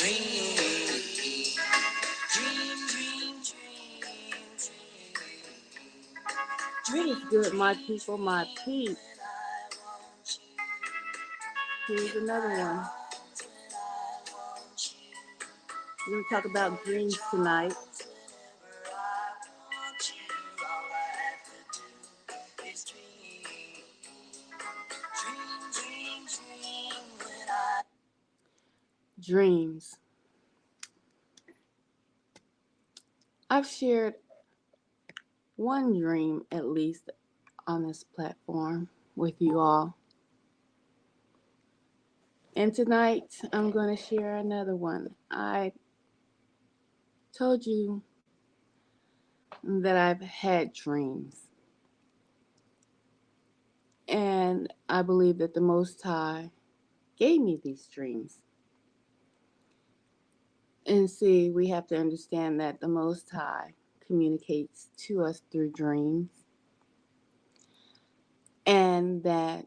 Dream is good, my people, my peace. Here's another one. We're going to talk about dreams tonight. Dreams. I've shared one dream at least on this platform with you all. And tonight I'm going to share another one. I told you that I've had dreams. And I believe that the Most High gave me these dreams. And see, we have to understand that the Most High communicates to us through dreams, and that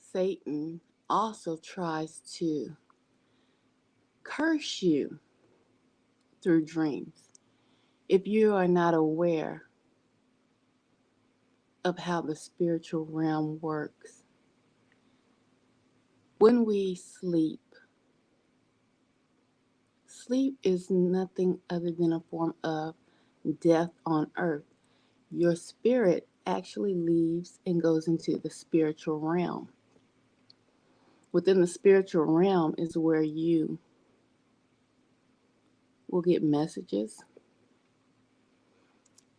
Satan also tries to curse you through dreams if you are not aware of how the spiritual realm works. When we sleep, sleep is nothing other than a form of death on earth. Your spirit actually leaves and goes into the spiritual realm. Within the spiritual realm is where you will get messages.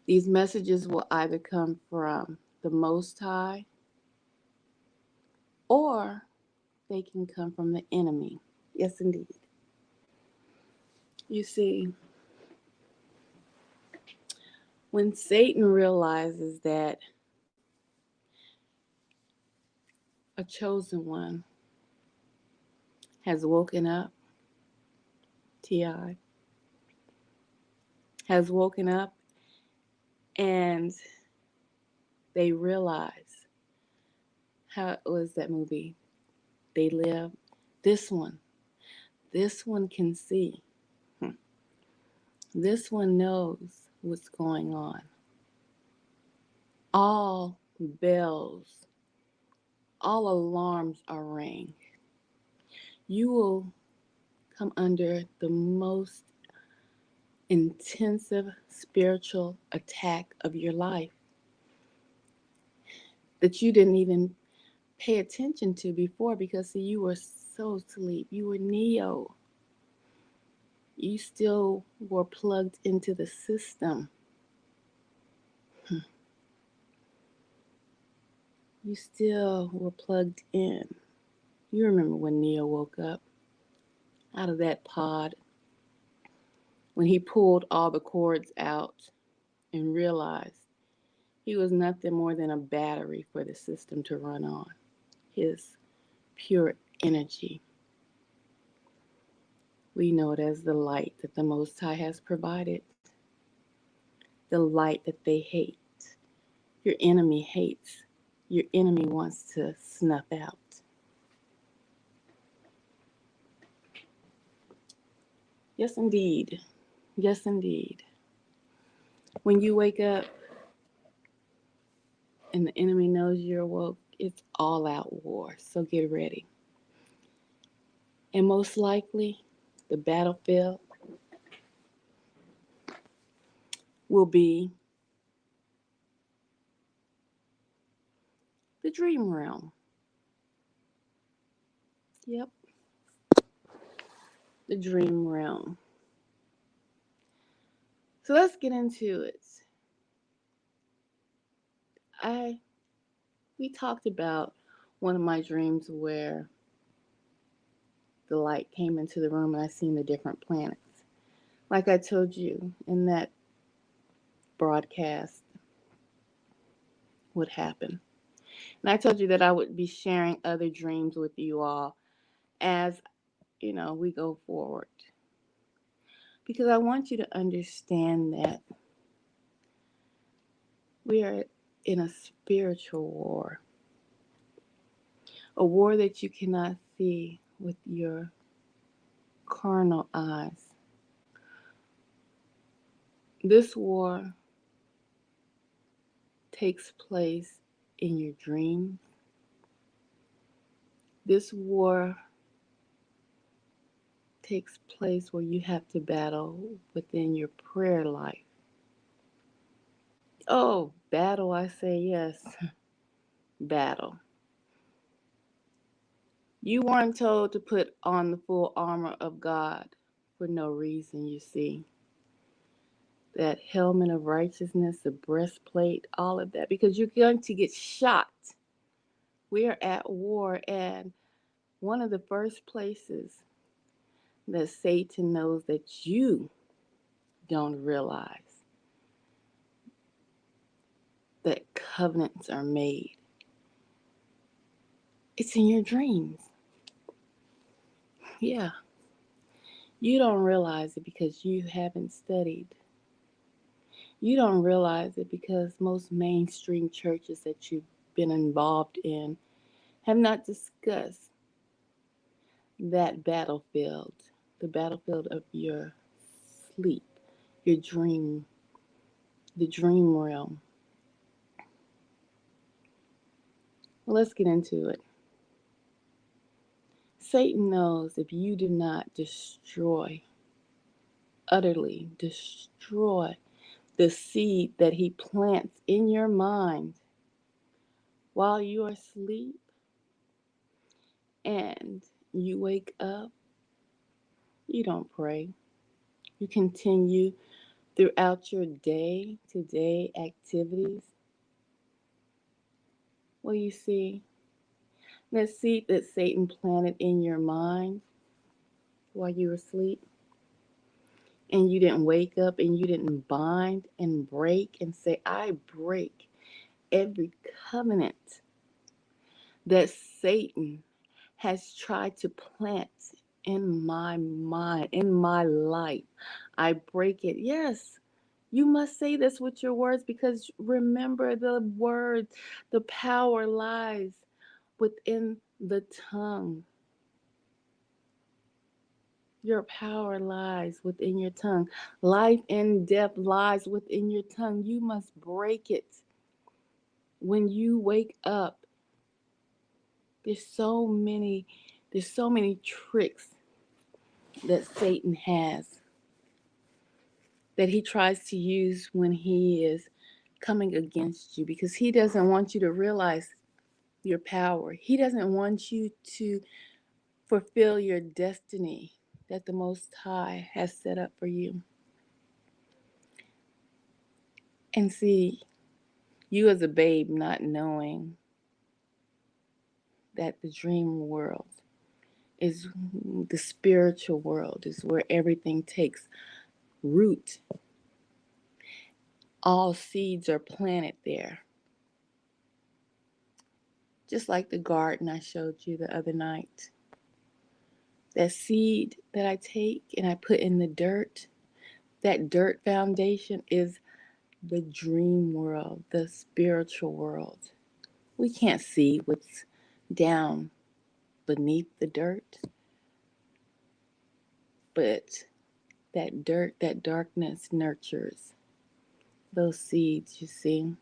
These messages will either come from the Most High, or they can come from the enemy. Yes, indeed. You see, when Satan realizes that a chosen one has woken up, T.I., has woken up, and they realize, how was that movie? They live. This one can see. This one knows what's going on. All bells, all alarms are ringing. You will come under the most intensive spiritual attack of your life that you didn't even pay attention to before, because see, you were so asleep. You were Neo. You still were plugged into the system. You still were plugged in. You remember when Neo woke up out of that pod, when he pulled all the cords out and realized he was nothing more than a battery for the system to run on. His pure energy. We know it as the light that the Most High has provided. The light that they hate. Your enemy hates. Your enemy wants to snuff out. Yes, indeed. Yes, indeed. When you wake up and the enemy knows you're awoke, it's all out war. So get ready. And most likely, the battlefield will be the dream realm. Yep, the dream realm. So let's get into it. We talked about one of my dreams where the light came into the room and I seen the different planets. Like I told you in that broadcast would happen. And I told you that I would be sharing other dreams with you all as, we go forward. Because I want you to understand that we are in a spiritual war. A war that you cannot see with your carnal eyes. This war takes place in your dreams. This war takes place where you have to battle within your prayer life. Oh, battle, I say yes, battle. You weren't told to put on the full armor of God for no reason, you see. That helmet of righteousness, the breastplate, all of that, because you're going to get shot. We are at war, and one of the first places that Satan knows that you don't realize that covenants are made, it's in your dreams. Yeah. You don't realize it because you haven't studied. You don't realize it because most mainstream churches that you've been involved in have not discussed that battlefield, the battlefield of your sleep, your dream, the dream realm. Well, let's get into it. Satan knows if you do not destroy, utterly destroy the seed that he plants in your mind while you are asleep and you wake up, you don't pray. You continue throughout your day to day activities. Well, you see, that seed that Satan planted in your mind while you were asleep, and you didn't wake up and you didn't bind and break and say, I break every covenant that Satan has tried to plant in my mind, in my life. I break it. Yes, you must say this with your words because remember the words, the power lies within the tongue. Your power lies within your tongue. Life and death lies within your tongue. You must break it. When you wake up, there's so many tricks that Satan has that he tries to use when he is coming against you because he doesn't want you to realize your power. He doesn't want you to fulfill your destiny that the Most High has set up for you. And see, you as a babe not knowing that the dream world is the spiritual world, is where everything takes root. All seeds are planted there. Just like the garden I showed you the other night. That seed that I take and I put in the dirt, that dirt foundation is the dream world, the spiritual world. We can't see what's down beneath the dirt, but that dirt, that darkness nurtures those seeds, you see.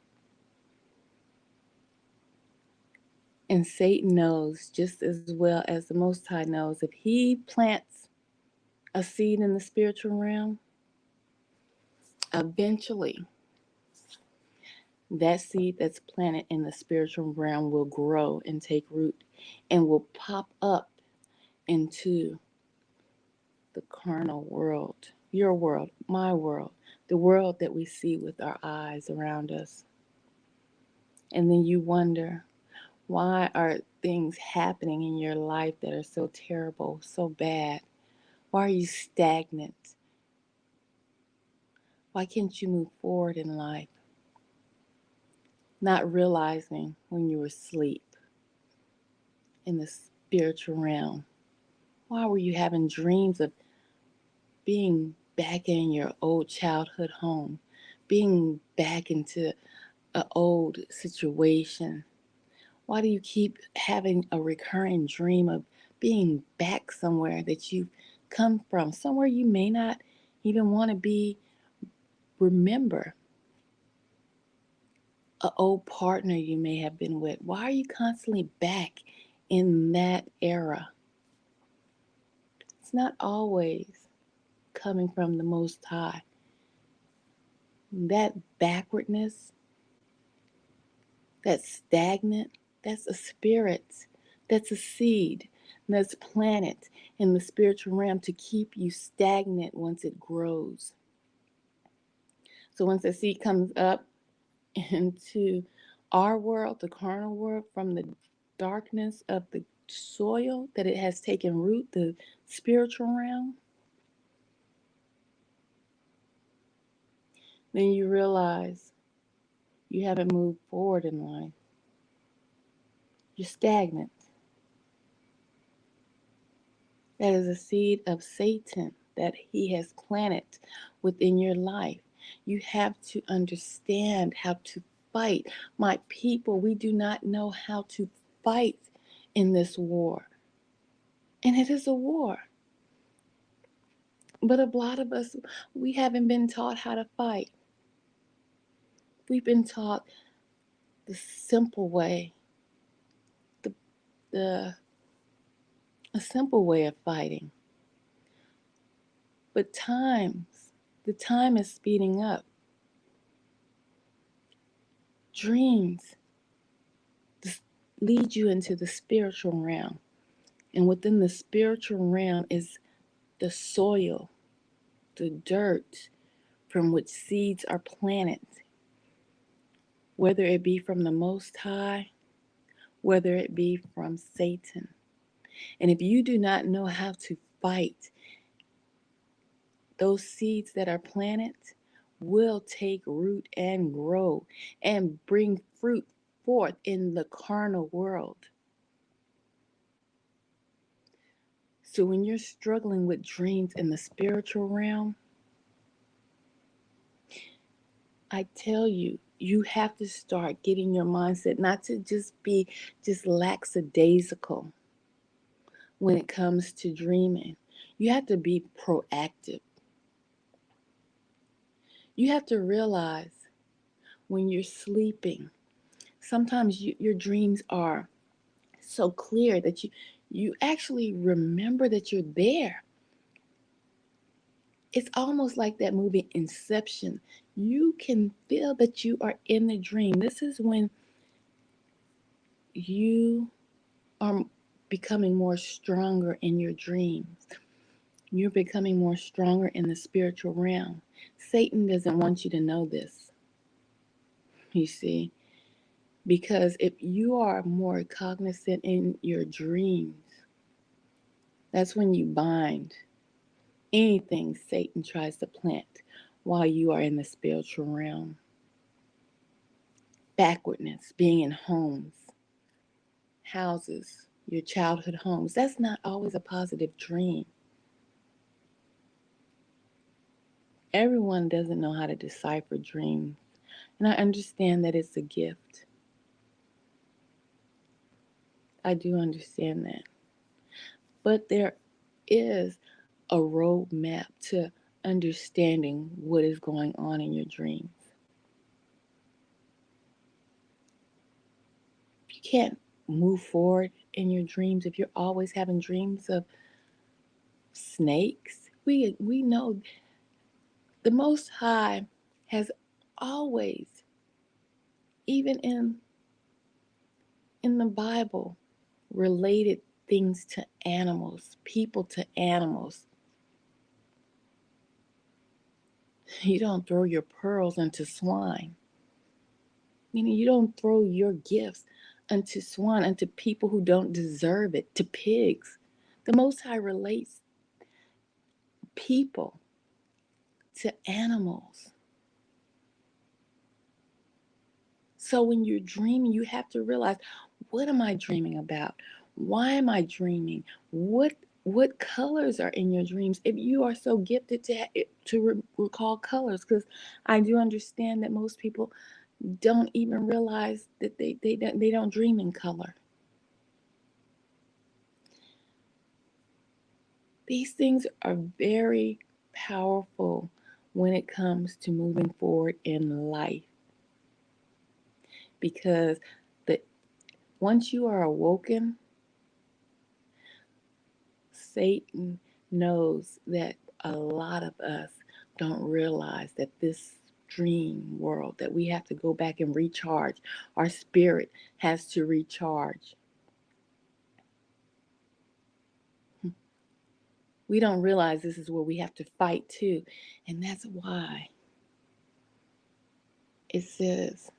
And Satan knows just as well as the Most High knows if he plants a seed in the spiritual realm, eventually that seed that's planted in the spiritual realm will grow and take root and will pop up into the carnal world, your world, my world, the world that we see with our eyes around us. And then you wonder, why are things happening in your life that are so terrible, so bad? Why are you stagnant? Why can't you move forward in life? Not realizing when you were asleep in the spiritual realm. Why were you having dreams of being back in your old childhood home, being back into an old situation? Why do you keep having a recurring dream of being back somewhere that you've come from, somewhere you may not even want to be. Remember an old partner you may have been with. Why are you constantly back in that era? It's not always coming from the Most High. That backwardness, that stagnant, that's a spirit, that's a seed that's planted in the spiritual realm to keep you stagnant once it grows. So once the seed comes up into our world, the carnal world, from the darkness of the soil that it has taken root, the spiritual realm, then you realize you haven't moved forward in life. You're stagnant. That is a seed of Satan that he has planted within your life. You have to understand how to fight. My people, we do not know how to fight in this war. And it is a war. But a lot of us, we haven't been taught how to fight. We've been taught the simple way, the a simple way of fighting. But the time is speeding up. Dreams lead you into the spiritual realm. And within the spiritual realm is the soil, the dirt from which seeds are planted, whether it be from the Most High, whether it be from Satan. And if you do not know how to fight, those seeds that are planted will take root and grow and bring fruit forth in the carnal world. So when you're struggling with dreams in the spiritual realm, I tell you, you have to start getting your mindset not to just be just lackadaisical when it comes to dreaming. You have to be proactive. You have to realize when you're sleeping, sometimes your dreams are so clear that you actually remember that you're there. It's almost like that movie Inception. You can feel that you are in the dream. This is when you are becoming more stronger in your dreams. You're becoming more stronger in the spiritual realm. Satan doesn't want you to know this, you see, because if you are more cognizant in your dreams, that's when you bind anything Satan tries to plant while you are in the spiritual realm. Backwardness, being in homes, houses, your childhood homes, that's not always a positive dream. Everyone doesn't know how to decipher dreams, and I understand that it's a gift. I do understand that. But there is a roadmap to understanding what is going on in your dreams. You can't move forward in your dreams if you're always having dreams of snakes. We know the Most High has always, even in the Bible, related things to animals, people to animals. You don't throw your pearls into swine. Meaning you don't throw your gifts unto swine, unto people who don't deserve it, to pigs. The Most High relates people to animals. So when you're dreaming, you have to realize, what am I dreaming about? Why am I dreaming? What colors are in your dreams? If you are so gifted to recall colors, because I do understand that most people don't even realize that they don't dream in color. These things are very powerful when it comes to moving forward in life, because the once you are awoken, Satan knows that a lot of us don't realize that this dream world, that we have to go back and recharge. Our spirit has to recharge. We don't realize this is where we have to fight too. And that's why it says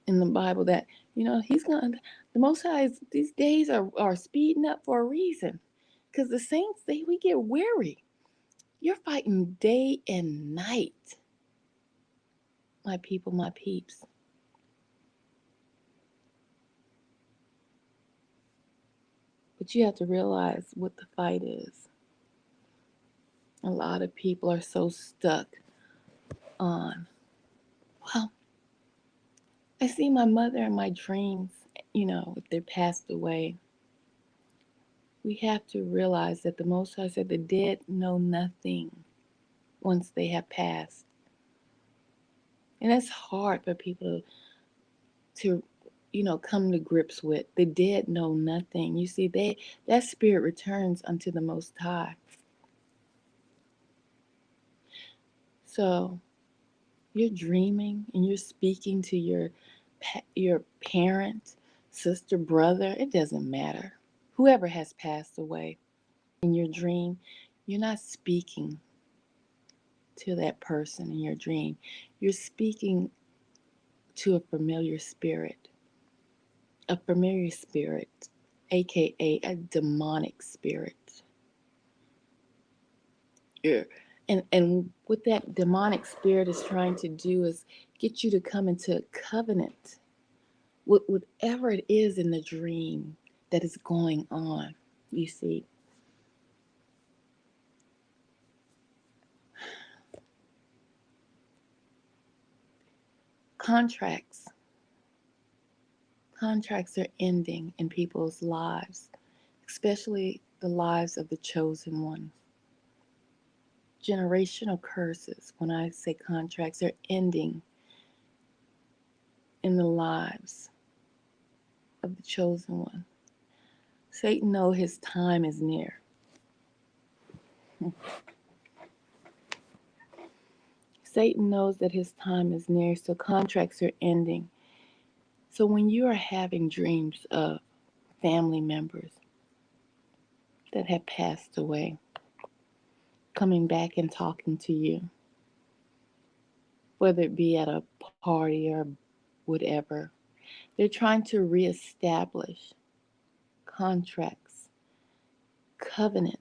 in the Bible that, he's going to, the Most High, these days are speeding up for a reason. Because the saints, we get weary. You're fighting day and night, my people, my peeps. But you have to realize what the fight is. A lot of people are so stuck on, well, I see my mother in my dreams, if they're passed away. We have to realize that the Most High said the dead know nothing once they have passed. And that's hard for people to come to grips with. The dead know nothing. You see, that spirit returns unto the Most High. So you're dreaming and you're speaking to your parent, sister, brother, it doesn't matter. Whoever has passed away in your dream, you're not speaking to that person in your dream. You're speaking to a familiar spirit, aka a demonic spirit. You're, and what that demonic spirit is trying to do is get you to come into covenant with whatever it is in the dream that is going on. You see, contracts are ending in people's lives, especially the lives of the chosen ones. Generational curses, when I say contracts, are ending in the lives of the chosen one. Satan knows his time is near. Satan knows that his time is near, so contracts are ending. So when you are having dreams of family members that have passed away coming back and talking to you, whether it be at a party or whatever, they're trying to reestablish contracts, covenants.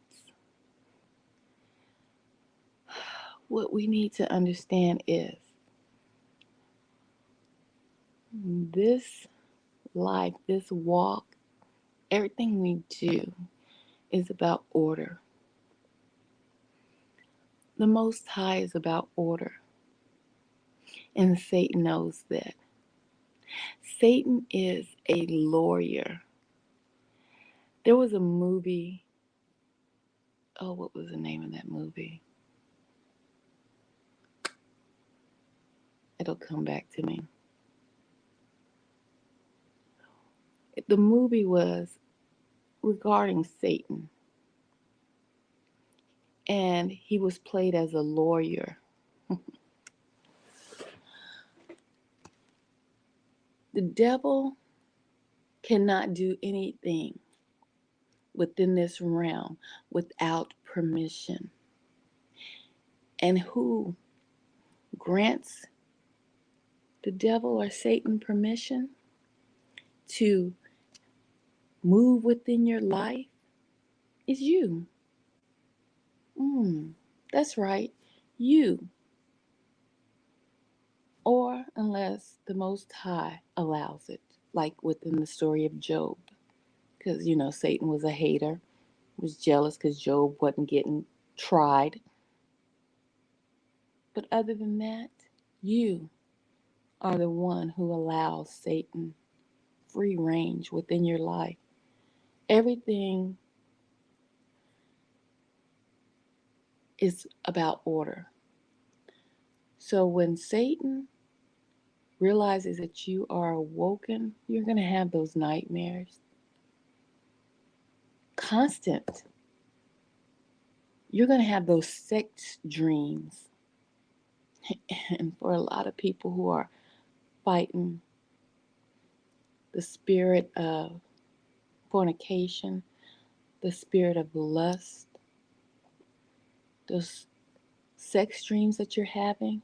What we need to understand is this life, this walk, everything we do is about order. The Most High is about order. And Satan knows that. Satan is a lawyer. There was a movie. Oh, what was the name of that movie? It'll come back to me. The movie was regarding Satan. And he was played as a lawyer. The devil cannot do anything within this realm without permission. And who grants the devil or Satan permission to move within your life is you. That's right, you. Or unless the Most High allows it, like within the story of Job. Because, Satan was a hater, was jealous because Job wasn't getting tried. But other than that, you are the one who allows Satan free range within your life. Everything is about order. So when Satan realizes that you are awoken, you're going to have those nightmares. Constant. You're going to have those sex dreams. And for a lot of people who are fighting the spirit of fornication, the spirit of lust, those sex dreams that you're having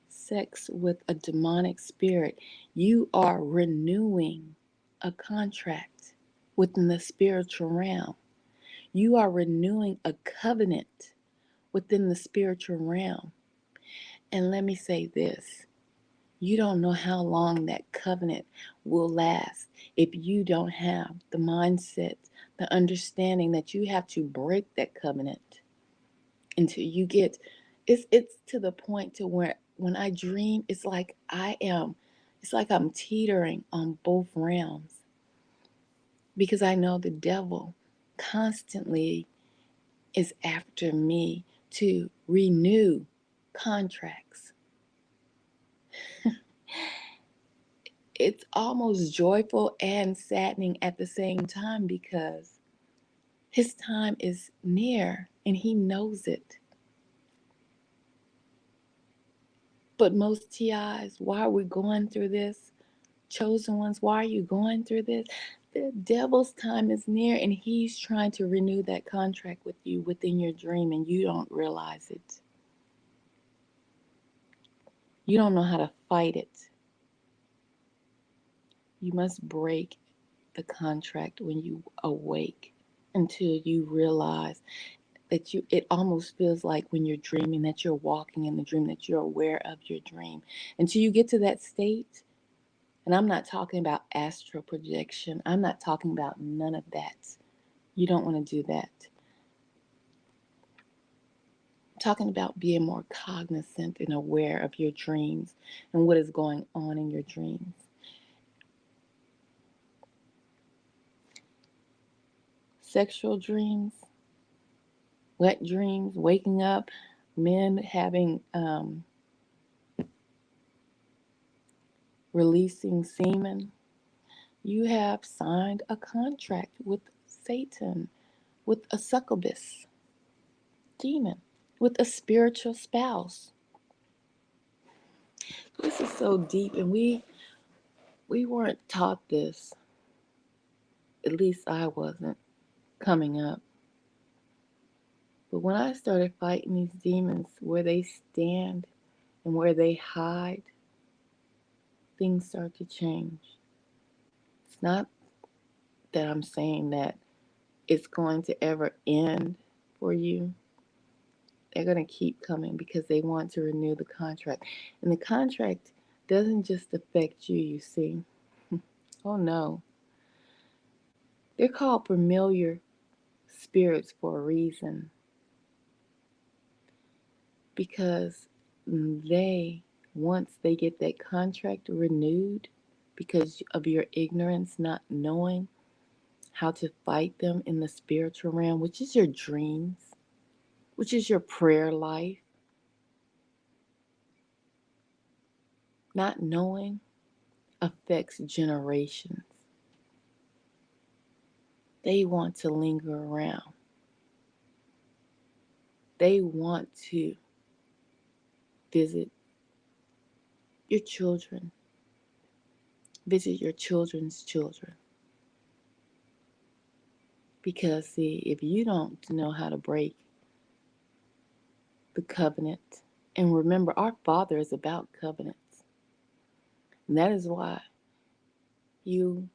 sex with a demonic spirit. You are renewing a contract within the spiritual realm. You are renewing a covenant within the spiritual realm. And let me say this, you don't know how long that covenant will last if you don't have the mindset, the understanding that you have to break that covenant until you get, it's to the point to where when I dream, it's like I'm teetering on both realms, because I know the devil constantly is after me to renew contracts. It's almost joyful and saddening at the same time, because his time is near and he knows it. But most TIs, why are we going through this? Chosen ones, why are you going through this? The devil's time is near and he's trying to renew that contract with you within your dream, and you don't realize it. You don't know how to fight it. You must break the contract when you awake until you realize that it almost feels like when you're dreaming that you're walking in the dream, that you're aware of your dream. Until you get to that state, and I'm not talking about astral projection, I'm not talking about none of that. You don't want to do that. I'm talking about being more cognizant and aware of your dreams and what is going on in your dreams. Sexual dreams, wet dreams, waking up, men having releasing semen. You have signed a contract with Satan, with a succubus demon, with a spiritual spouse. This is so deep, and we weren't taught this. At least I wasn't coming up. But when I started fighting these demons, where they stand and where they hide, things start to change. It's not that I'm saying that it's going to ever end for you. They're going to keep coming because they want to renew the contract. And the contract doesn't just affect you, you see. Oh no. They're called familiar spirits for a reason. Because once they get that contract renewed, because of your ignorance, not knowing how to fight them in the spiritual realm, which is your dreams, which is your prayer life, not knowing affects generations. They want to linger around. They want to visit your children, visit your children's children. Because, see, if you don't know how to break the covenant, and remember, our Father is about covenants. And that is why you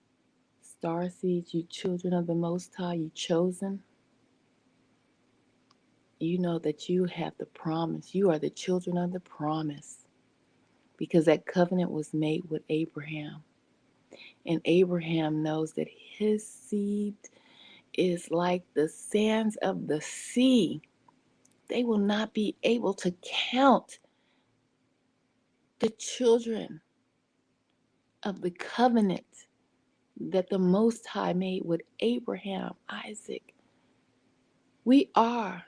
star seeds, you children of the Most High, you chosen, you know that you have the promise. You are the children of the promise, because that covenant was made with Abraham. And Abraham knows that his seed is like the sands of the sea. They will not be able to count the children of the covenant that the Most High made with Abraham, Isaac, We are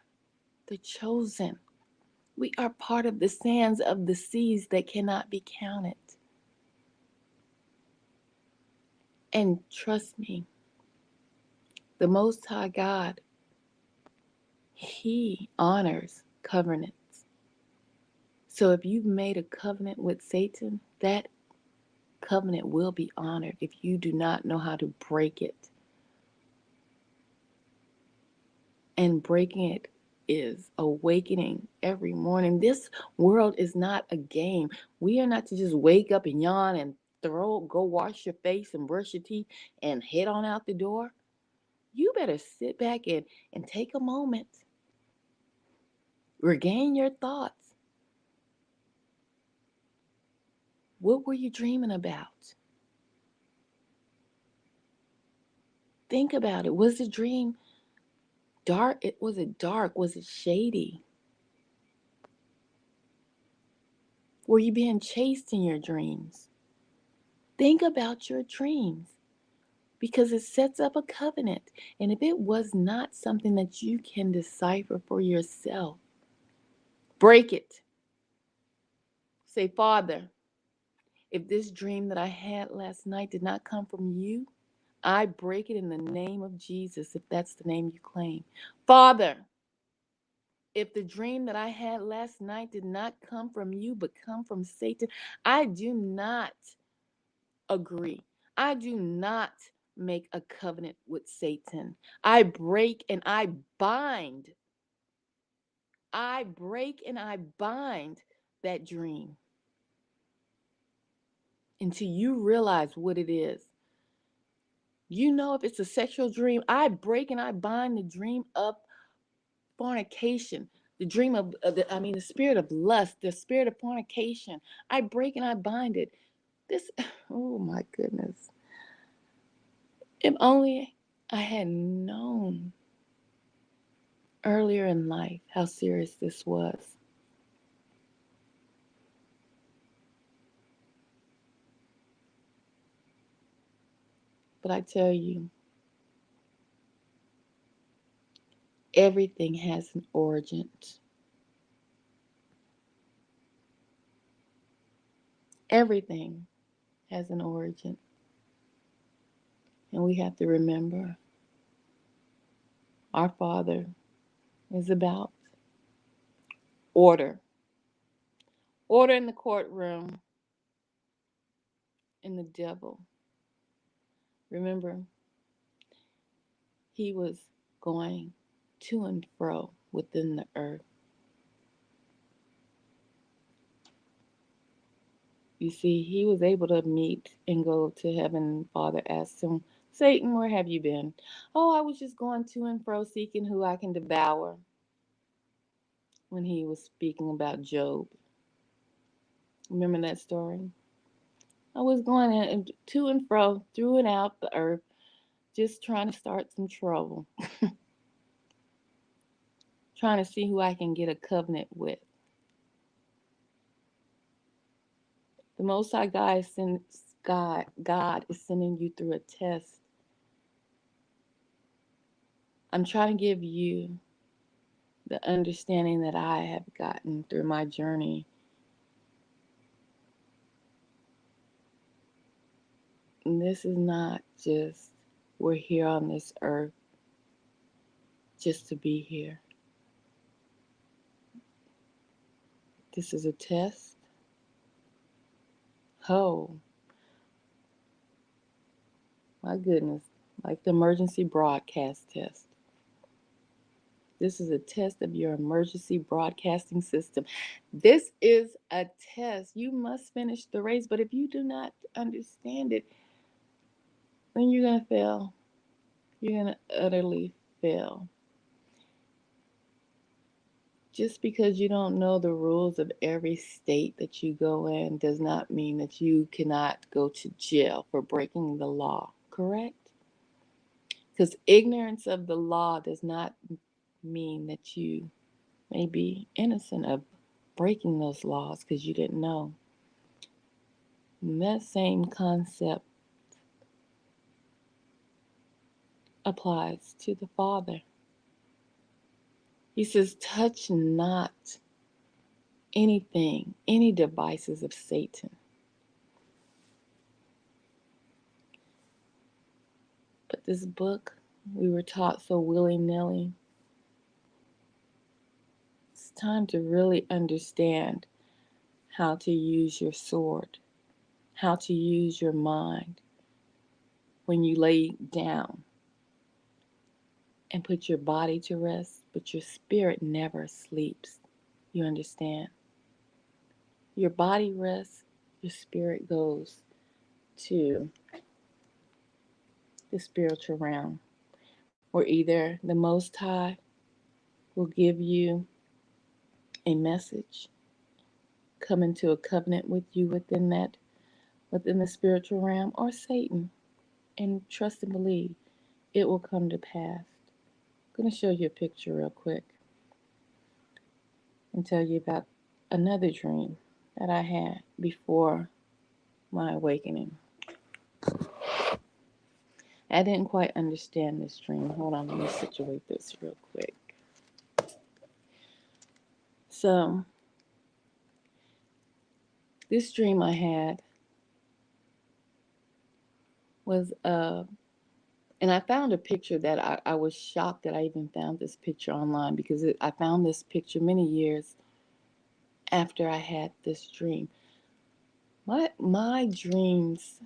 the chosen. We are part of the sands of the seas that cannot be counted. And trust me, the Most High God, He honors covenants. So if you've made a covenant with Satan, that covenant will be honored if you do not know how to break it. And breaking it is awakening every morning. This world is not a game. We are not to just wake up and yawn and go wash your face and brush your teeth and head on out the door. You better sit back and take a moment, regain your thoughts. What were you dreaming about? Think about it. Was the dream dark? Was it dark? Was it shady? Were you being chased in your dreams? Think about your dreams because it sets up a covenant. And if it was not something that you can decipher for yourself, break it. Say, Father, if this dream that I had last night did not come from you, I break it in the name of Jesus, if that's the name you claim. Father, if the dream that I had last night did not come from you but come from Satan, I do not agree. I do not make a covenant with Satan. I break and I bind. I break and I bind that dream until you realize what it is. You know, if it's a sexual dream, I break and I bind the dream of fornication, the dream of, the spirit of lust, the spirit of fornication. I break and I bind it. This, oh my goodness. If only I had known earlier in life how serious this was. But I tell you, everything has an origin. Everything has an origin. And we have to remember our Father is about order. Order in the courtroom, in the devil. Remember, he was going to and fro within the earth. You see, he was able to meet and go to heaven. Father asked him, Satan, where have you been? Oh, I was just going to and fro seeking who I can devour. When he was speaking about Job. Remember that story? I was going to and fro, through and out the earth, just trying to start some trouble. Trying to see who I can get a covenant with. The Most High God is sending you through a test. I'm trying to give you the understanding that I have gotten through my journey. And this is not just we're here on this earth just to be here. This is a test. Oh, my goodness, like the emergency broadcast test. This is a test of your emergency broadcasting system. This is a test. You must finish the race, but if you do not understand it, then you're going to fail. You're going to utterly fail. Just because you don't know the rules of every state that you go in does not mean that you cannot go to jail for breaking the law, correct? Because ignorance of the law does not mean that you may be innocent of breaking those laws because you didn't know. And that same concept applies to the Father. He says, touch not anything, any devices of Satan. But this book, we were taught so willy-nilly. It's time to really understand how to use your sword, how to use your mind when you lay down and put your body to rest, but your spirit never sleeps. You understand? Your body rests, your spirit goes to the spiritual realm, where either the Most High will give you a message, come into a covenant with you within the spiritual realm, or Satan, and trust and believe it will come to pass. I'm going to show you a picture real quick and tell you about another dream that I had before my awakening. I didn't quite understand this dream. Hold on, let me situate this real quick. So, this dream I had was and I found a picture that I was shocked that I even found this picture online, because I found this picture many years after I had this dream. My dreams,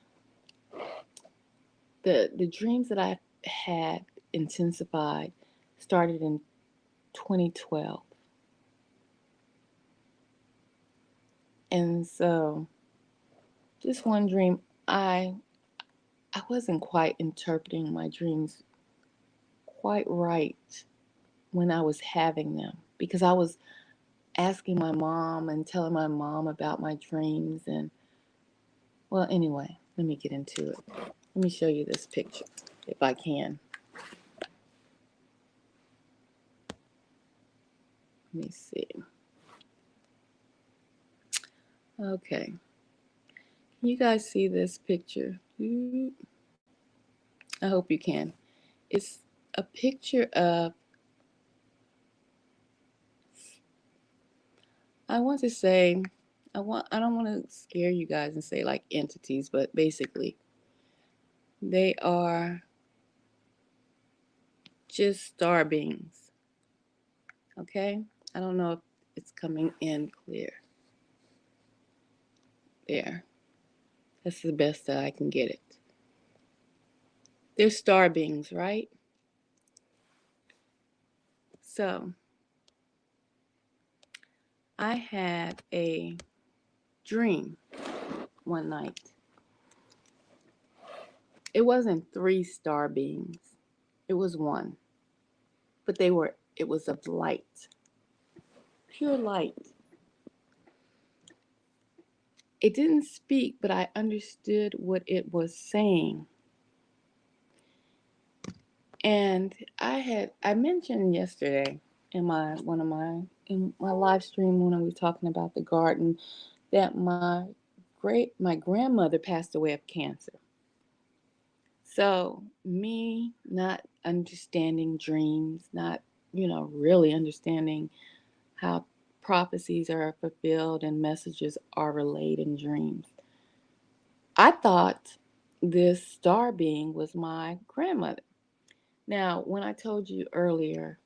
the dreams that I had intensified, started in 2012. And so, just one dream, I wasn't quite interpreting my dreams quite right when I was having them, because I was asking my mom and telling my mom about my dreams. And well, anyway, let me get into it. Let me show you this picture if I can. Let me see. Okay, can you guys see this picture? I hope you can. It's a picture of, I want to say, I don't want to scare you guys and say like entities, but basically they are just star beings. Okay? I don't know if it's coming in clear. There. That's the best that I can get it. They're star beings, right? So, I had a dream one night. It wasn't 3 star beings. It was one. But it was of light. Pure light. It didn't speak, but I understood what it was saying. And I mentioned yesterday in my live stream when I was talking about the garden, that my grandmother passed away of cancer. So me not understanding dreams, not really understanding how prophecies are fulfilled and messages are relayed in dreams, I thought this star being was my grandmother. Now, when I told you earlier,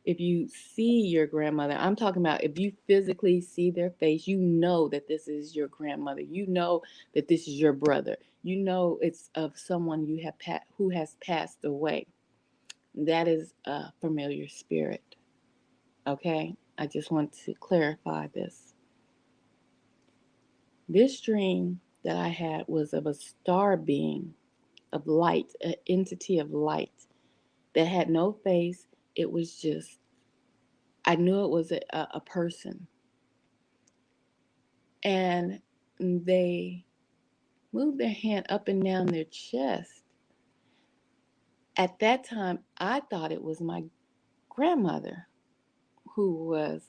if you see your grandmother, I'm talking about if you physically see their face, you know that this is your grandmother. You know that this is your brother. You know it's of someone who has passed away. That is a familiar spirit. Okay? I just want to clarify this. This dream that I had was of a star being of light, an entity of light that had no face. It was just, I knew it was a person. And they moved their hand up and down their chest. At that time, I thought it was my grandmother who was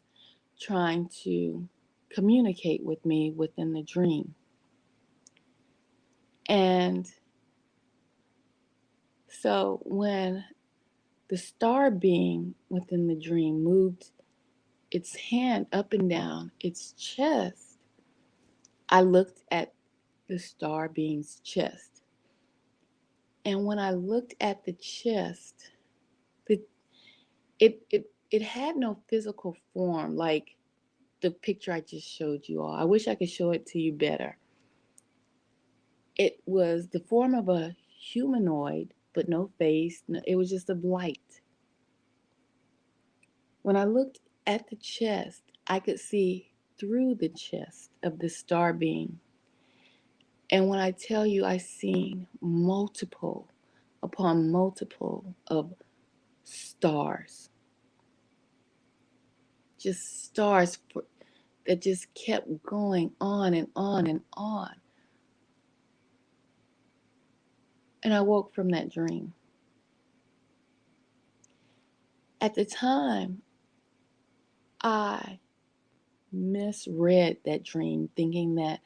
trying to communicate with me within the dream. And so when The star being within the dream moved its hand up and down its chest. I looked at the star being's chest. And when I looked at the chest, the, it had no physical form like the picture I just showed you all. I wish I could show it to you better. It was the form of a humanoid, but no face. No, it was just a light. When I looked at the chest, I could see through the chest of the star being. And when I tell you I seen multiple upon multiple of stars, just stars that just kept going on and on and on. And I woke from that dream. At the time, I misread that dream, thinking that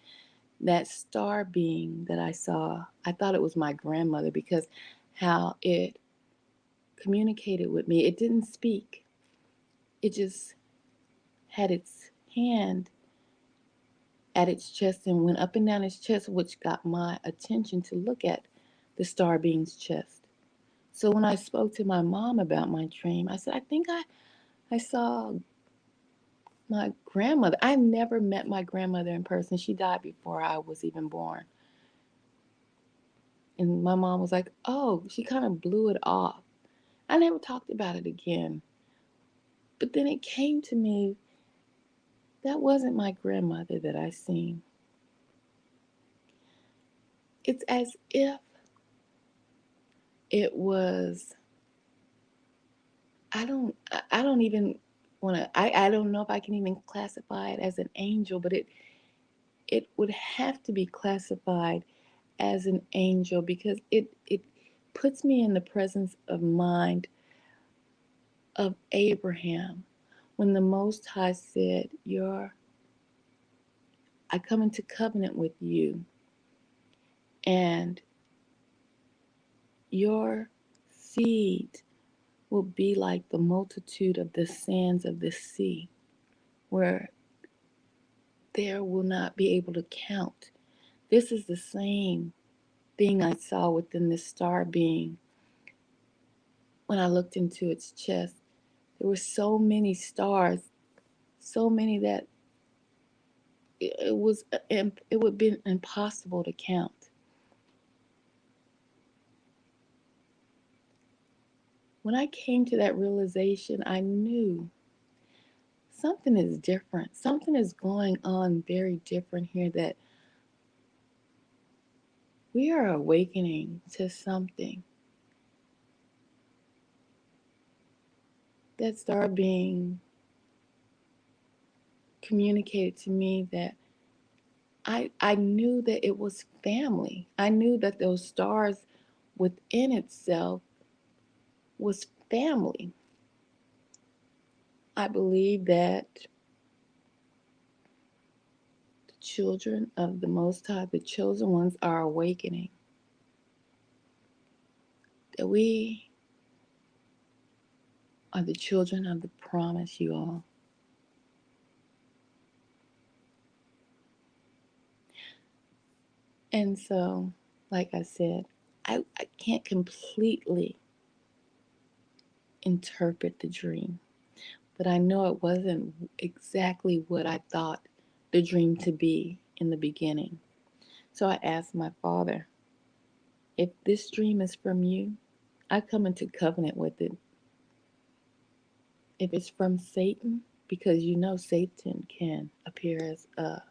that star being that I saw, I thought it was my grandmother because how it communicated with me. It didn't speak, it just had its hand at its chest and went up and down its chest, which got my attention to look at the star being's chest. So when I spoke to my mom about my dream, I said, I think I saw my grandmother. I never met my grandmother in person. She died before I was even born. And my mom was like, oh, she kind of blew it off. I never talked about it again. But then it came to me that wasn't my grandmother that I seen. It's as if it was, I don't even want to, I don't know if I can even classify it as an angel, but it would have to be classified as an angel because it puts me in the presence of mind of Abraham when the Most High said, I come into covenant with you, and your seed will be like the multitude of the sands of the sea, where there will not be able to count. This is the same thing I saw within the star being when I looked into its chest. There were so many stars, so many that it would have been impossible to count. When I came to that realization, I knew something is different. Something is going on very different here, that we are awakening to something that started being communicated to me, that I knew that it was family. I knew that those stars within itself was family. I believe that the children of the Most High, the chosen ones, are awakening. That we are the children of the promise, you all. And so, like I said, I can't completely interpret the dream, but I know it wasn't exactly what I thought the dream to be in the beginning. So I asked my father, if this dream is from you, I come into covenant with it. If it's from Satan, because you know Satan can appear as a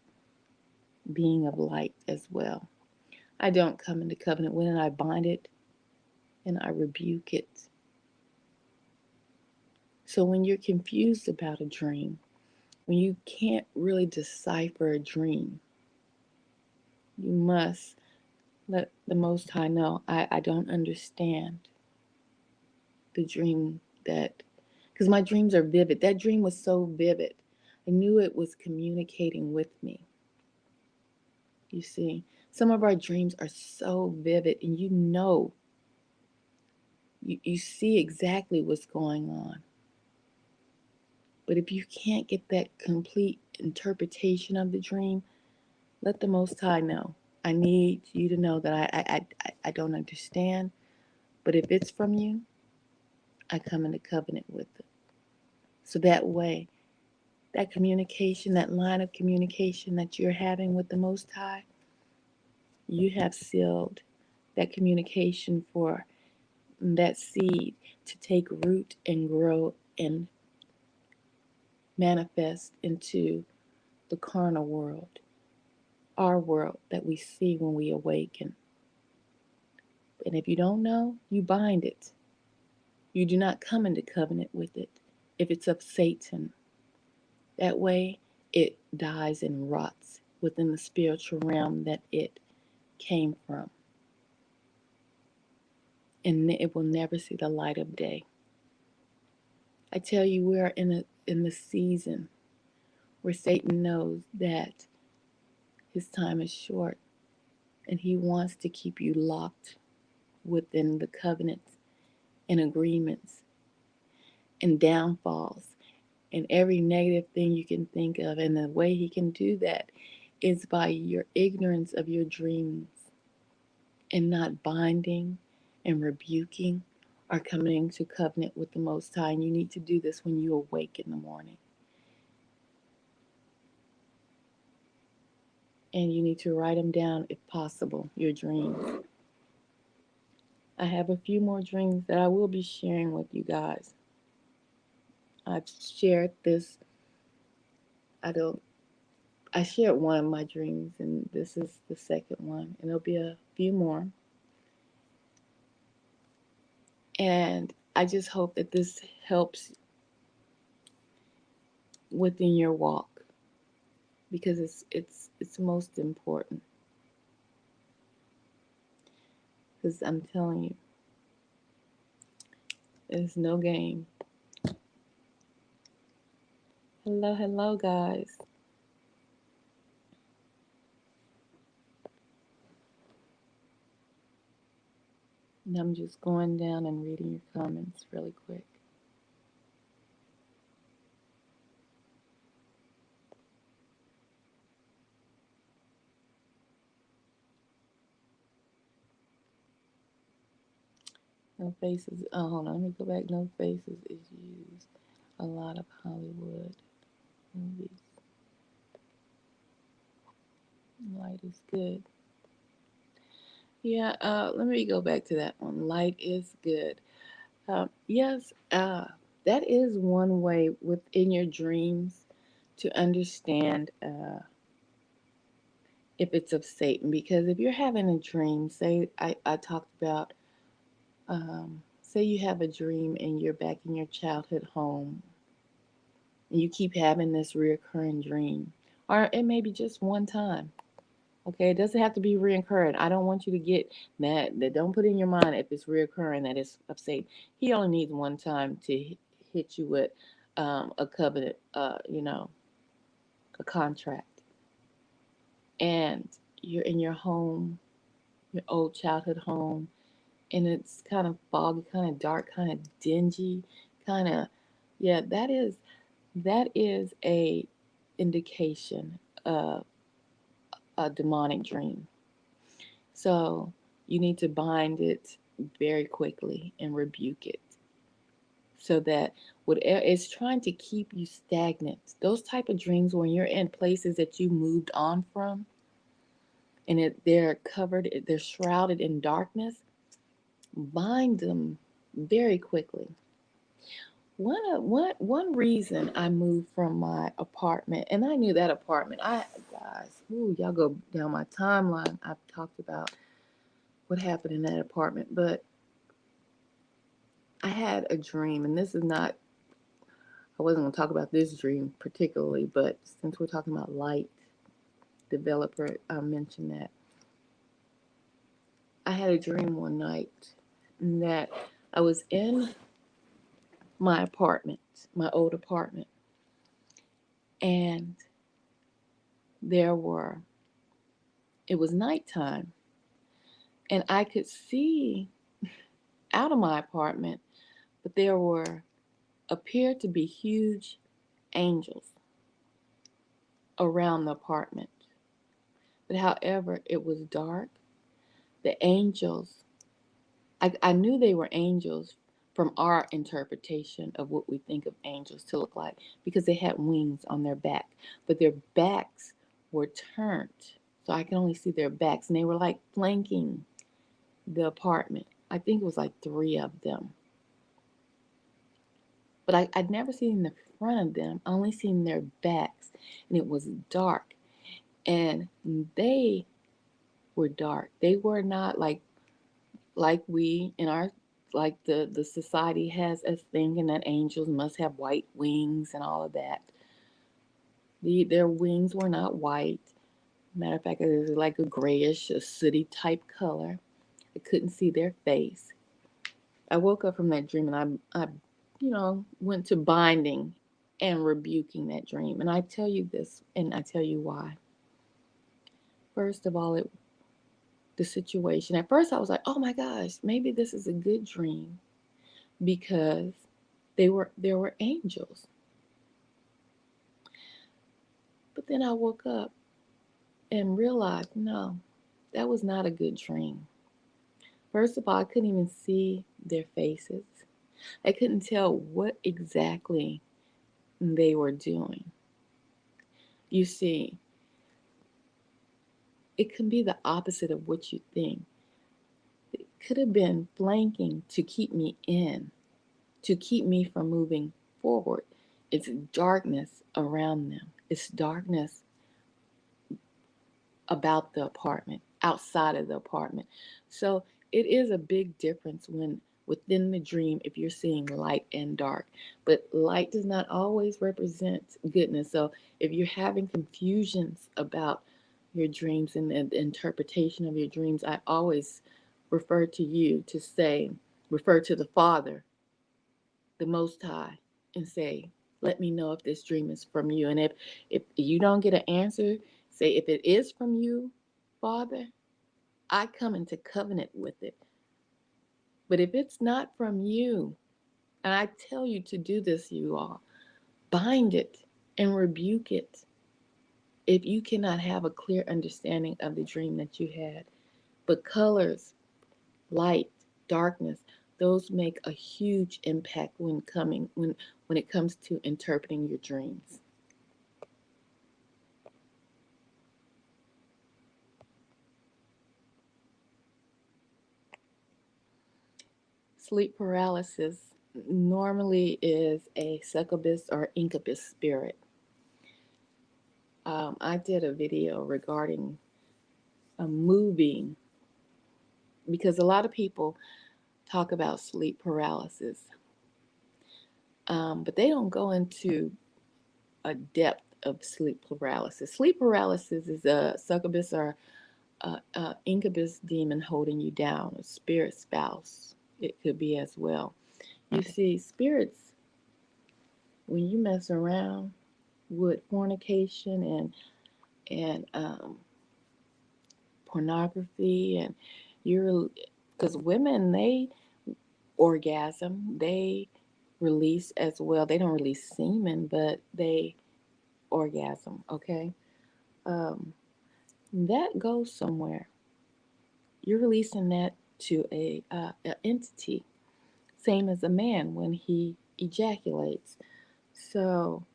being of light as well, I don't come into covenant with it. I bind it and I rebuke it. So when you're confused about a dream, when you can't really decipher a dream, you must let the Most High know, I don't understand the dream that, because my dreams are vivid. That dream was so vivid. I knew it was communicating with me. You see, some of our dreams are so vivid, and you know You see exactly what's going on. But if you can't get that complete interpretation of the dream, let the Most High know. I need you to know that I don't understand. But if it's from you, I come into covenant with it. So that way, that communication, that line of communication that you're having with the Most High, you have sealed that communication for that seed to take root and grow and manifest into the carnal world, our world that we see when we awaken. And if you don't know, you bind it. You do not come into covenant with it if it's of Satan. That way, it dies and rots within the spiritual realm that it came from. And it will never see the light of day. I tell you, we are in the season where Satan knows that his time is short and he wants to keep you locked within the covenants and agreements and downfalls and every negative thing you can think of. And the way he can do that is by your ignorance of your dreams and not binding and rebuking or coming into covenant with the Most High. And you need to do this when you awake in the morning. And you need to write them down if possible, your dreams. I have a few more dreams that I will be sharing with you guys. I've shared this. I don't. I shared one of my dreams, and this is the second one, and there'll be a few more. And I just hope that this helps within your walk because it's most important. Because I'm telling you, it's no game. Hello, hello, guys. And I'm just going down and reading your comments really quick. No faces. Oh, hold on. Let me go back. No faces is used a lot of Hollywood movies. Light is good. Yeah. Let me go back to that one. Light is good. Yes. That is one way within your dreams to understand if it's of Satan. Because if you're having a dream, say I talked about, um, say you have a dream and you're back in your childhood home and you keep having this reoccurring dream, or it may be just one time. Okay, it doesn't have to be reoccurring. I don't want you to get mad. That don't put in your mind if it's reoccurring that it's of Satan. He only needs one time to hit you with a covenant, a contract, and you're in your home, your old childhood home, and it's kind of foggy, kind of dark, kind of dingy, kind of, yeah, that is a indication of a demonic dream. So you need to bind it very quickly and rebuke it so that whatever it's trying to keep you stagnant. Those type of dreams when you're in places that you moved on from and they're covered, they're shrouded in darkness, bind them very quickly. One reason I moved from my apartment, and I knew that apartment. Guys, ooh, y'all go down my timeline. I've talked about what happened in that apartment, but I had a dream, and this is not. I wasn't going to talk about this dream particularly, but since we're talking about light developer, I mentioned that I had a dream one night that I was in my apartment, my old apartment, and there were. It was nighttime, and I could see out of my apartment, but there appeared to be huge angels around the apartment. But however, it was dark. The angels, I knew they were angels from our interpretation of what we think of angels to look like because they had wings on their back, but their backs were turned. So I can only see their backs, and they were like flanking the apartment. I think it was like three of them. But I'd never seen the front of them, I only seen their backs, and it was dark. And they were dark. They were not like we in our like the society has us thinking that angels must have white wings and all of that. Their wings were not white. Matter of fact, it was like a grayish, a sooty type color. I couldn't see their face. I woke up from that dream and went to binding and rebuking that dream. And I tell you this, and I tell you why. First of all, the situation. At first, I was like, "Oh my gosh, maybe this is a good dream," because there were angels. But then I woke up and realized, no, that was not a good dream. First of all, I couldn't even see their faces. I couldn't tell what exactly they were doing. You see, it can be the opposite of what you think. It could have been flanking to keep me in, to keep me from moving forward. It's darkness around them. It's darkness about the apartment, outside of the apartment. So it is a big difference when within the dream if you're seeing light and dark. But light does not always represent goodness. So if you're having confusions about your dreams and the interpretation of your dreams, I always refer to you to say, refer to the Father, the Most High, and say, let me know if this dream is from you. And if you don't get an answer, say, if it is from you, Father, I come into covenant with it. But if it's not from you, and I tell you to do this, you all, bind it and rebuke it if you cannot have a clear understanding of the dream that you had. But colors, light, darkness, those make a huge impact when it comes to interpreting your dreams. Sleep paralysis normally is a succubus or incubus spirit. I did a video regarding moving because a lot of people talk about sleep paralysis, but they don't go into a depth of sleep paralysis. Sleep paralysis is a succubus or incubus demon holding you down, a spirit spouse. It could be as well. You see, spirits, when you mess around with fornication and pornography, and you're because women they orgasm, they release as well. They don't release semen, but they orgasm. Okay, um, that goes somewhere. You're releasing that to a entity, same as a man when he ejaculates. So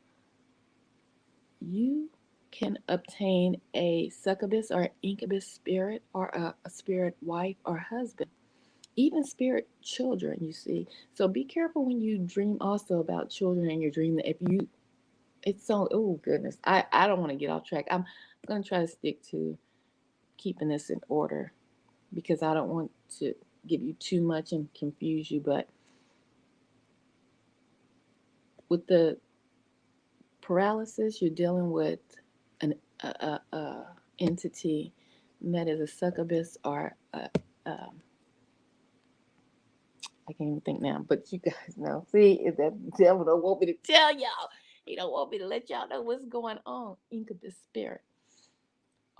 you can obtain a succubus or incubus spirit or a spirit wife or husband, even spirit children, you see. So be careful when you dream also about children in your dream. That if you, it's so, oh goodness, I don't want to get off track. I'm going to try to stick to keeping this in order because I don't want to give you too much and confuse you. But with the paralysis, you're dealing with an entity that is a succubus or I can't even think now, but you guys know. See, if that devil don't want me to tell y'all, he don't want me to let y'all know what's going on. Incubus spirit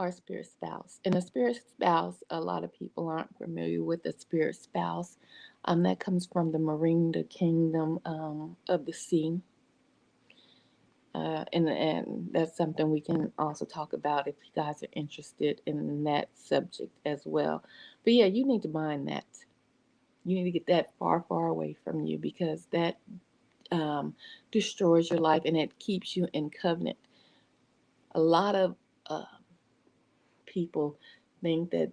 our spirit spouse. And a spirit spouse, a lot of people aren't familiar with the spirit spouse. That comes from the Marine kingdom of the sea. And that's something we can also talk about if you guys are interested in that subject as well. But yeah, you need to mind that. You need to get that far, far away from you because that um, destroys your life and it keeps you in covenant. A lot of uh, people think that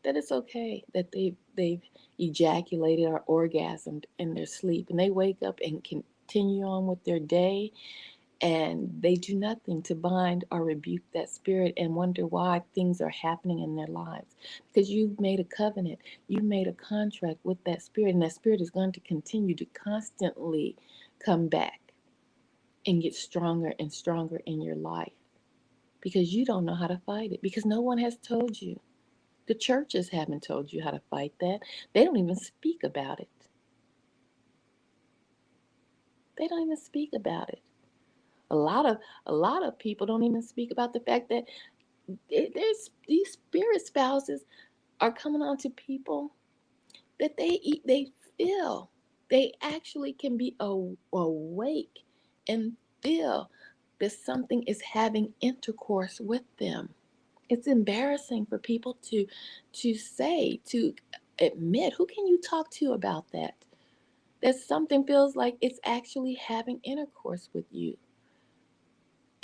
that it's okay that they've ejaculated or orgasmed in their sleep and they wake up and continue on with their day and they do nothing to bind or rebuke that spirit and wonder why things are happening in their lives because you've made a covenant, you've made a contract with that spirit, and that spirit is going to continue to constantly come back and get stronger and stronger in your life because you don't know how to fight it because no one has told you. The churches haven't told you how to fight that. They don't even speak about it. They don't even speak about it. A lot of a lot of people don't even speak about the fact that there's these spirit spouses are coming on to people that they feel they actually can be awake and feel that something is having intercourse with them. It's embarrassing for people to admit. Who can you talk to about that? That something feels like it's actually having intercourse with you.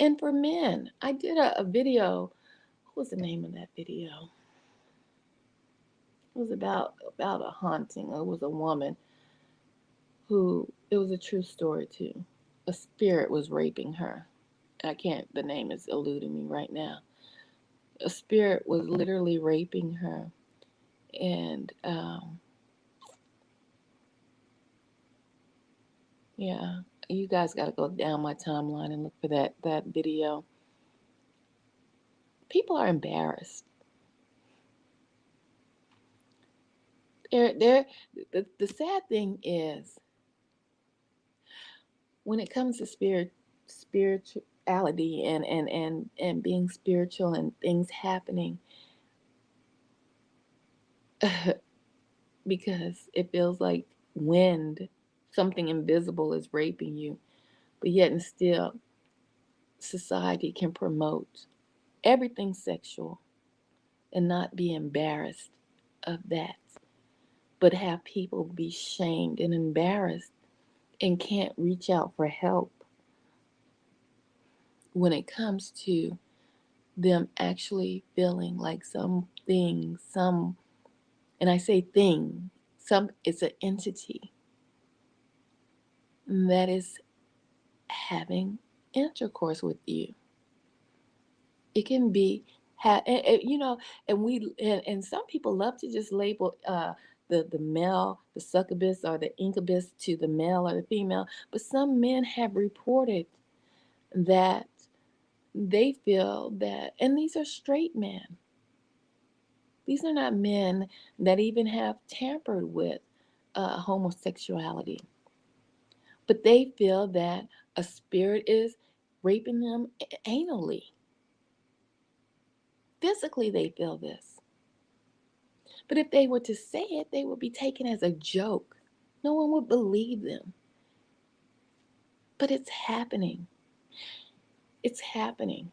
And for men, I did a video. What was the name of that video? It was about a haunting. It was a woman who, it was a true story too. A spirit was raping her. I can't, the name is eluding me right now. A spirit was literally raping her. And yeah, you guys got to go down my timeline and look for that video. People are embarrassed. They're the sad thing is when it comes to spirituality and being spiritual and things happening because it feels like wind, something invisible is raping you, but yet and still society can promote everything sexual and not be embarrassed of that, but have people be shamed and embarrassed and can't reach out for help when it comes to them actually feeling like something, and I say thing, it's an entity that is having intercourse with you. It can be, you know, and some people love to just label the male, the succubus or the incubus to the male or the female, but some men have reported that they feel that, and these are straight men. These are not men that even have tampered with homosexuality, but they feel that a spirit is raping them anally. Physically, they feel this. But if they were to say it, they would be taken as a joke. No one would believe them. But it's happening. It's happening.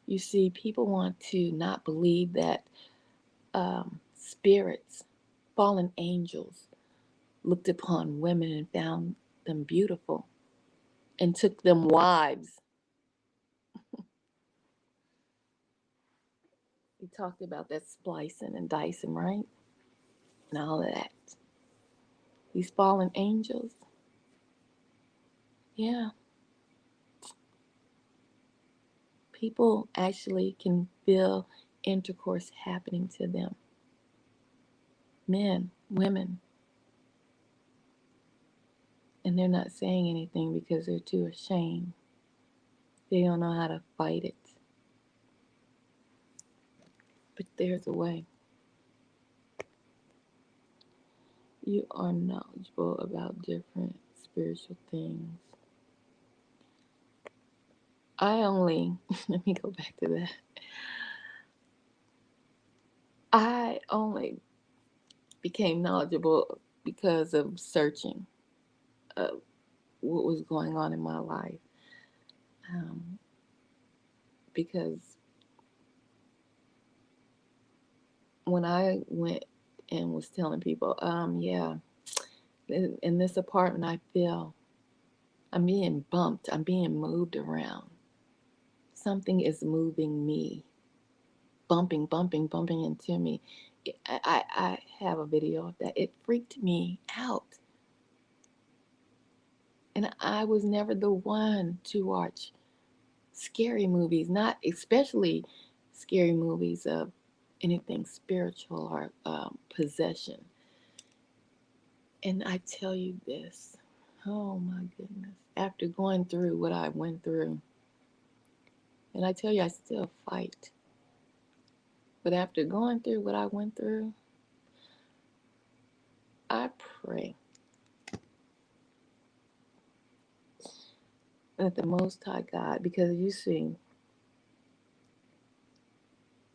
You see, people want to not believe that spirits, fallen angels, looked upon women and found them beautiful and took them wives. We talked about that splicing and dicing, right? And all of that. These fallen angels, yeah, people actually can feel intercourse happening to them. Men, women, and they're not saying anything because they're too ashamed. They don't know how to fight it. But there's a way. You are knowledgeable about different spiritual things. let me go back to that. I only became knowledgeable because of searching what was going on in my life. Um, because when I went and was telling people, yeah, in this apartment, I feel I'm being bumped, I'm being moved around. Something is moving me, bumping into me. I have a video of that. It freaked me out. And I was never the one to watch scary movies, not especially scary movies of anything spiritual or possession. And I tell you this, oh my goodness, after going through what I went through, and I tell you, I still fight. But after going through what I went through, I pray that the Most High God, because you see,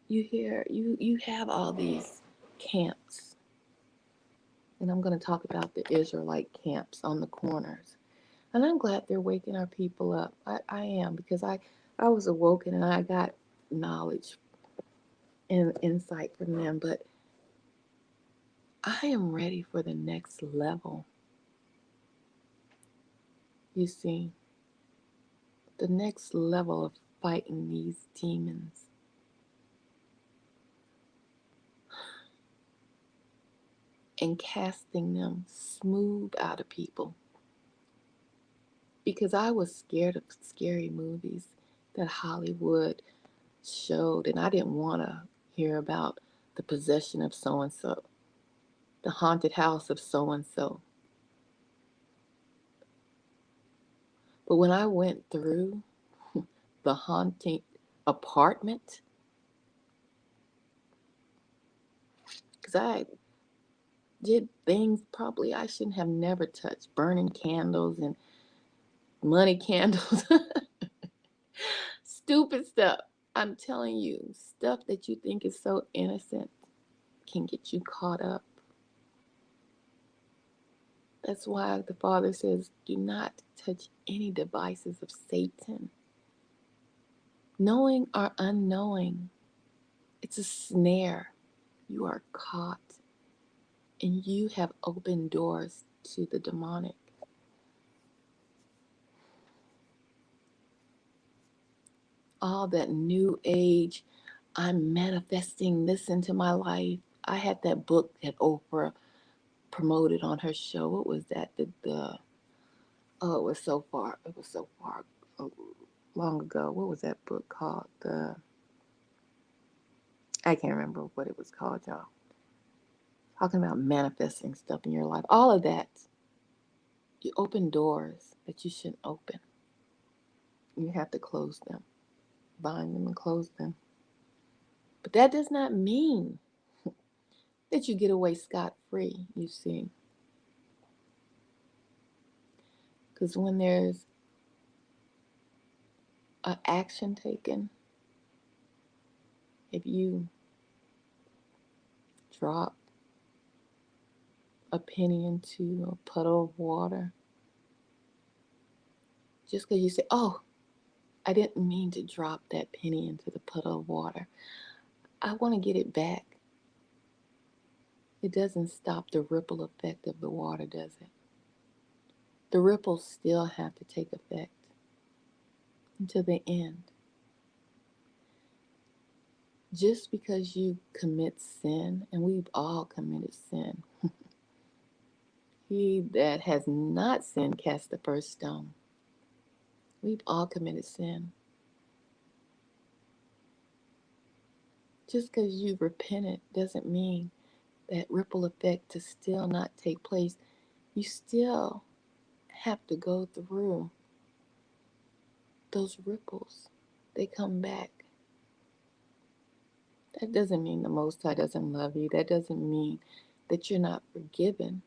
you have all these camps, and I'm going to talk about the Israelite camps on the corners. And I'm glad they're waking our people up. I am, because I was awoken and I got knowledge and insight from them. But I am ready for the next level. You see, the next level of fighting these demons. And casting them smooth out of people. Because I was scared of scary movies that Hollywood showed, and I didn't want to hear about the possession of so and so, the haunted house of so and so. But when I went through the haunting apartment, because I did things probably I shouldn't have never touched, burning candles and money candles, stupid stuff. I'm telling you, stuff that you think is so innocent can get you caught up. That's why the Father says, do not touch any devices of Satan. Knowing or unknowing, it's a snare. You are caught, and you have opened doors to the demonic. All that new age, I'm manifesting this into my life. I had that book that Oprah promoted on her show. What was that? It was so far. It was so far long ago. What was that book called? I can't remember what it was called, y'all. Talking about manifesting stuff in your life. All of that. You open doors that you shouldn't open. You have to close them. Bind them and close them. But that does not mean that you get away scot-free, you see. Because when there's an action taken, if you drop a penny into a puddle of water, just because you say, oh, I didn't mean to drop that penny into the puddle of water, I want to get it back. It doesn't stop the ripple effect of the water, does it? The ripples still have to take effect until the end. Just because you commit sin, and we've all committed sin, he that has not sinned cast the first stone. We've all committed sin. Just because you've repented doesn't mean that ripple effect to still not take place. You still have to go through those ripples. They come back. That doesn't mean the Most High doesn't love you. That doesn't mean that you're not forgiven.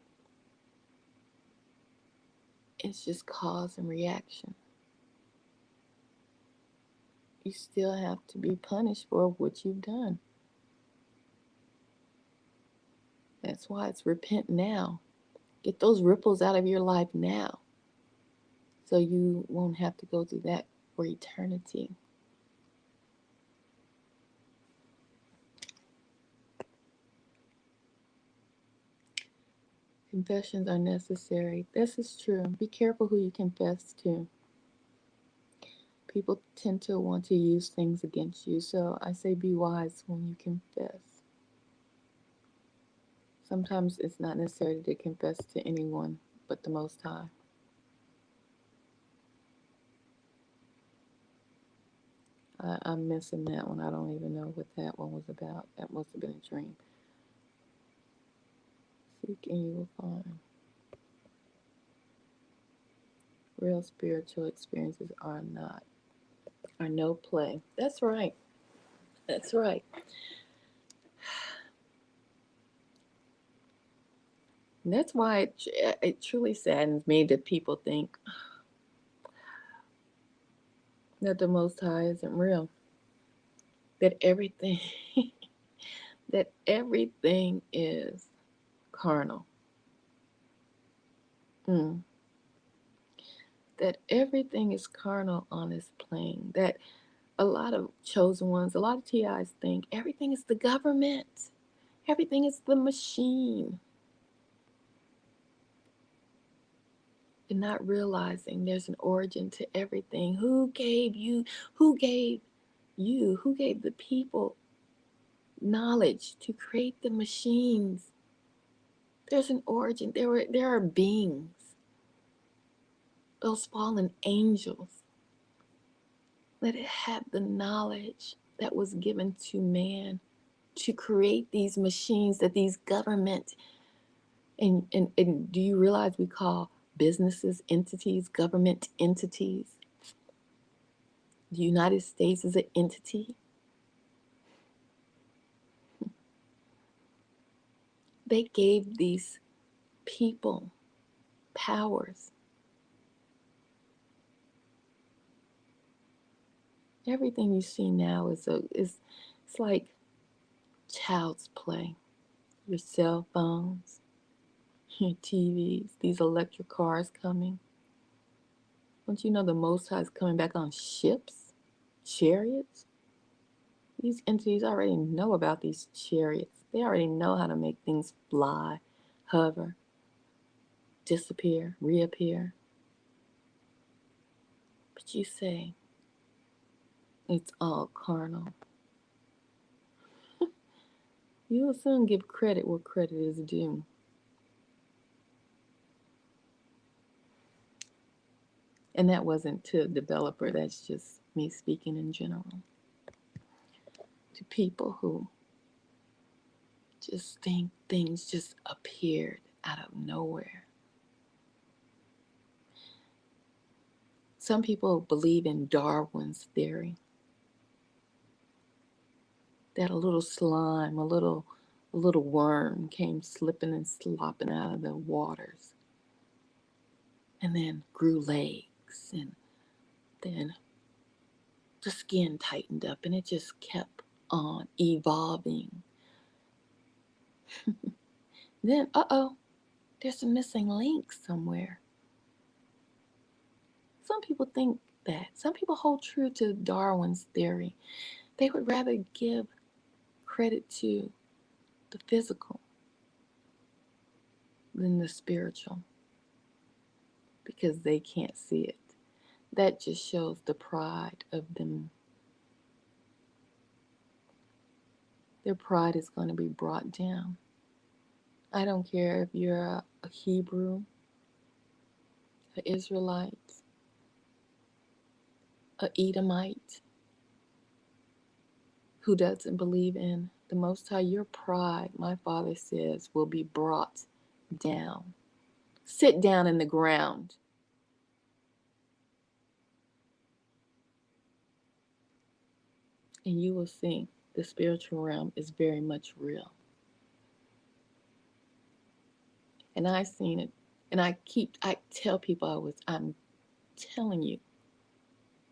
It's just cause and reaction. you still have to be punished for what you've done. That's why it's repent now. Get those ripples out of your life now, so you won't have to go through that for eternity. Confessions are necessary. This is true. Be careful who you confess to. People tend to want to use things against you, so I say be wise when you confess. Sometimes it's not necessary to confess to anyone but the Most High. I'm missing that one. I don't even know what that one was about. That must have been a dream. Seek and you will find. Real spiritual experiences are no play. That's right. That's right. And that's why it truly saddens me that people think that the Most High isn't real. That everything that everything is carnal. Mm. That everything is carnal on this plane. That a lot of chosen ones, a lot of TIs think everything is the government. Everything is the machine. And not realizing there's an origin to everything. Who gave you, who gave the people knowledge to create the machines? There's an origin. There are beings, those fallen angels, that had the knowledge that was given to man to create these machines that these government and do you realize we call businesses entities, government entities? The United States is an entity. They gave these people powers. Everything you see now is it's like child's play. Your cell phones, your TVs, these electric cars coming. Don't you know the Most High is coming back on ships, chariots? These entities already know about these chariots. They already know how to make things fly, hover, disappear, reappear. But you say it's all carnal. You will soon give credit where credit is due. And that wasn't to a developer, that's just me speaking in general. To people who just think things just appeared out of nowhere. Some people believe in Darwin's theory that a little slime, a little worm came slipping and slopping out of the waters and then grew legs, and then the skin tightened up, and it just kept on evolving. Then, there's a missing link somewhere. Some people think that. Some people hold true to Darwin's theory. They would rather give credit to the physical than the spiritual because they can't see it. That just shows the pride of them. Their pride is going to be brought down. I don't care if you're a Hebrew, an Israelite, an Edomite who doesn't believe in the Most High. Your pride, my Father says, will be brought down. Sit down in the ground. And you will see the spiritual realm is very much real. And I've seen it. And I tell people I'm telling you.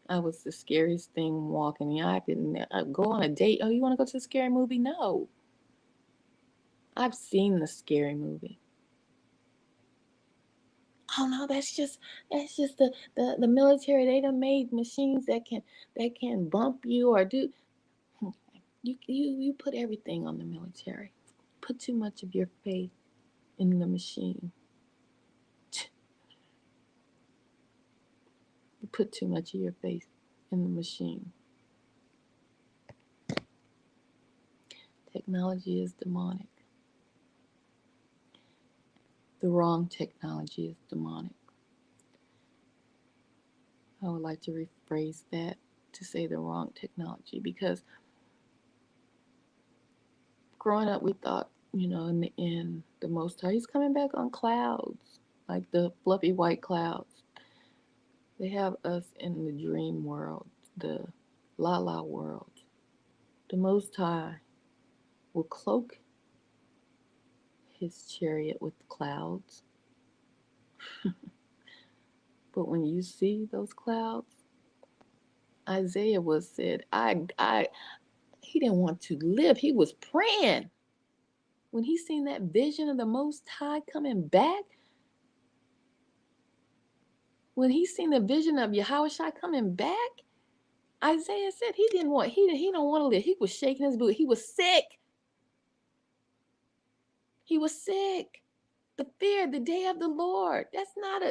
I was the scariest thing walking. I didn't go on a date. Oh, you want to go to a scary movie? No. I've seen the scary movie. Oh no, that's just the military. They done made machines that can bump you or do. You put everything on the military. Put too much of your faith in the machine. You put too much of your faith in the machine. Technology is demonic. The wrong technology is demonic. I would like to rephrase that to say the wrong technology, because growing up we thought, in the end, the Most High, He's coming back on clouds, like the fluffy white clouds. They have us in the dream world, the la la world. The Most High will cloak His chariot with clouds. But when you see those clouds, Isaiah was said, he didn't want to live. He was praying. When he seen that vision of the Most High coming back, when he seen the vision of Yahushua coming back, Isaiah said he don't want to live. He was shaking his boot. He was sick. He was sick. The fear, the day of the Lord. That's not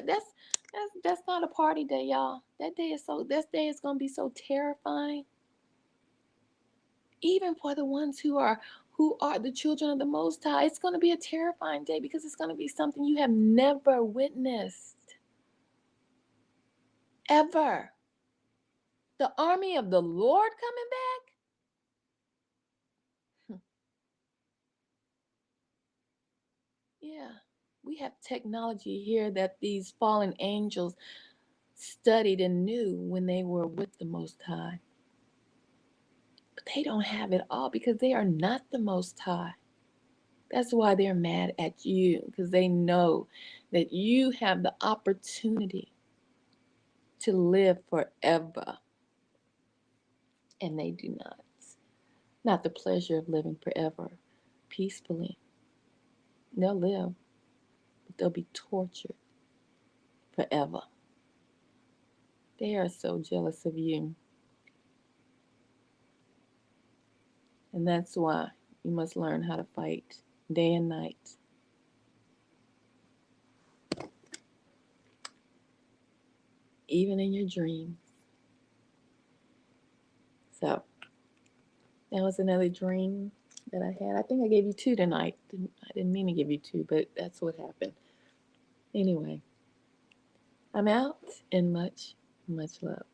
a party day, y'all. That day is gonna be so terrifying. Even for the ones who are the children of the Most High, it's gonna be a terrifying day, because it's gonna be something you have never witnessed. Ever. The army of the Lord coming back? Yeah. We have technology here that these fallen angels studied and knew when they were with the Most High. But they don't have it all, because they are not the Most High. That's why they're mad at you, because they know that you have the opportunity to live forever. And they do not. Not the pleasure of living forever peacefully. They'll live, but they'll be tortured forever. They are so jealous of you. And that's why you must learn how to fight day and night. Even in your dreams. So, that was another dream that I had. I think I gave you two tonight. I didn't mean to give you two, but that's what happened. Anyway, I'm out, and much, much love.